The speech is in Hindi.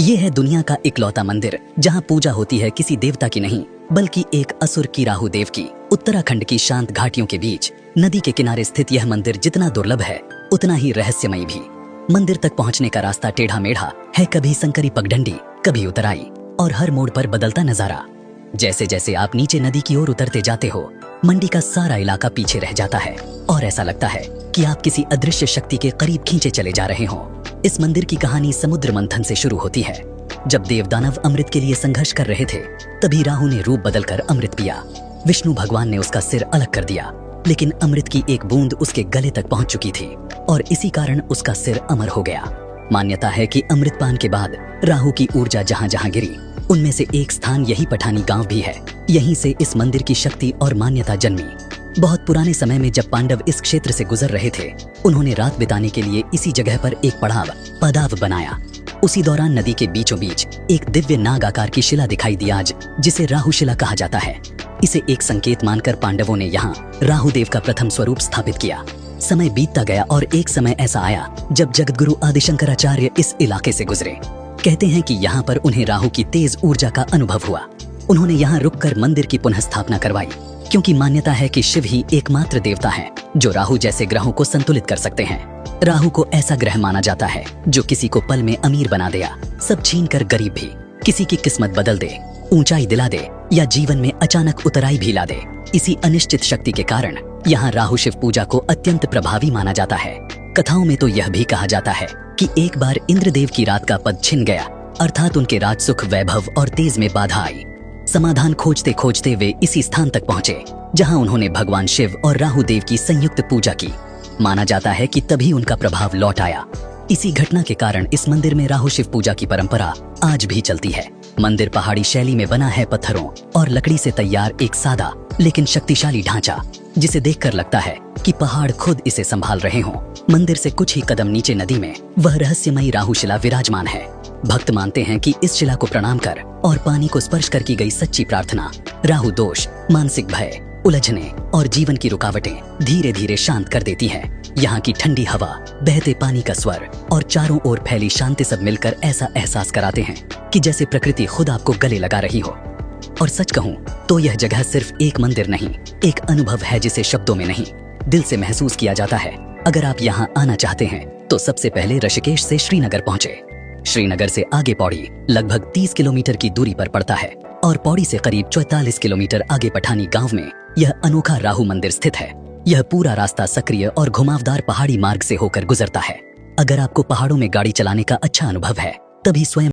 ये है दुनिया का इकलौता मंदिर जहाँ पूजा होती है किसी देवता की नहीं बल्कि एक असुर की राहु देव की। उत्तराखंड की शांत घाटियों के बीच नदी के किनारे स्थित यह मंदिर जितना दुर्लभ है उतना ही रहस्यमयी भी। मंदिर तक पहुँचने का रास्ता टेढ़ा मेढ़ा है, कभी संकरी पगडंडी, कभी उतराई और हर मोड़ पर बदलता नजारा। जैसे जैसे आप नीचे नदी की ओर उतरते जाते हो, मंडी का सारा इलाका पीछे रह जाता है और ऐसा लगता है कि आप किसी अदृश्य शक्ति के करीब खींचे चले जा रहे हो। इस मंदिर की कहानी समुद्र मंथन से शुरू होती है। जब देव दानव अमृत के लिए संघर्ष कर रहे थे, तभी राहु ने रूप बदलकर अमृत पिया। विष्णु भगवान ने उसका सिर अलग कर दिया, लेकिन अमृत की एक बूंद उसके गले तक पहुंच चुकी थी और इसी कारण उसका सिर अमर हो गया। मान्यता है कि अमृतपान के बाद राहु की ऊर्जा जहां जहां गिरी, उनमें से एक स्थान यही पठानी गांव भी है। यहीं से इस मंदिर की शक्ति और मान्यता जन्मी। बहुत पुराने समय में जब पांडव इस क्षेत्र से गुजर रहे थे, उन्होंने रात बिताने के लिए इसी जगह पर एक पड़ाव बनाया। उसी दौरान नदी के बीचों बीच एक दिव्य नाग आकार की शिला दिखाई दी आज, जिसे राहु शिला कहा जाता है। इसे एक संकेत मानकर पांडवों ने यहाँ राहुदेव का प्रथम स्वरूप स्थापित किया। समय बीतता गया और एक समय ऐसा आया जब जगतगुरु आदिशंकराचार्य इस इलाके से गुजरे। कहते हैं कि यहाँ पर उन्हें राहु की तेज ऊर्जा का अनुभव हुआ। उन्होंने यहाँ रुककर मंदिर की पुनः स्थापना करवाई, क्योंकि मान्यता है कि शिव ही एकमात्र देवता है जो राहु जैसे ग्रहों को संतुलित कर सकते हैं। राहु को ऐसा ग्रह माना जाता है जो किसी को पल में अमीर बना देगा, सब छीन कर गरीब भी, किसी की किस्मत बदल दे, ऊंचाई दिला दे या जीवन में अचानक उतराई भी ला दे। इसी अनिश्चित शक्ति के कारण यहाँ राहु शिव पूजा को अत्यंत प्रभावी माना जाता है। कथाओं में तो यह भी कहा जाता है कि एक बार इंद्रदेव की रात का पद छिन गया, अर्थात उनके राज सुख, वैभव और तेज में बाधा आई। समाधान खोजते खोजते वे इसी स्थान तक पहुंचे जहां उन्होंने भगवान शिव और राहु देव की संयुक्त पूजा की। माना जाता है कि तभी उनका प्रभाव लौट आया। इसी घटना के कारण इस मंदिर में राहु शिव पूजा की परंपरा आज भी चलती है। मंदिर पहाड़ी शैली में बना है, पत्थरों और लकड़ी से तैयार एक सादा लेकिन शक्तिशाली ढांचा, जिसे देखकर लगता है कि पहाड़ खुद इसे संभाल रहे हों। मंदिर से कुछ ही कदम नीचे नदी में वह रहस्यमयी राहु शिला विराजमान है। भक्त मानते हैं कि इस शिला को प्रणाम कर और पानी को स्पर्श कर की गई सच्ची प्रार्थना राहु दोष, मानसिक भय, उलझने और जीवन की रुकावटें धीरे धीरे शांत कर देती है। यहाँ की ठंडी हवा, बहते पानी का स्वर और चारों ओर फैली शांति सब मिलकर ऐसा एहसास कराते हैं कि जैसे प्रकृति खुद आपको गले लगा रही हो। और सच कहूँ तो यह जगह सिर्फ एक मंदिर नहीं, एक अनुभव है जिसे शब्दों में नहीं, दिल से महसूस किया जाता है। अगर आप यहाँ आना चाहते हैं तो सबसे पहले ऋषिकेश से श्रीनगर पहुँचे। श्रीनगर से आगे पौड़ी लगभग 30 किलोमीटर की दूरी पर पड़ता है और पौड़ी से करीब 44 किलोमीटर आगे पठानी गांव में यह अनोखा राहु मंदिर स्थित है। यह पूरा रास्ता सक्रिय और घुमावदार पहाड़ी मार्ग से होकर गुजरता है। अगर आपको पहाड़ों में गाड़ी चलाने का अच्छा अनुभव है, तभी स्वयं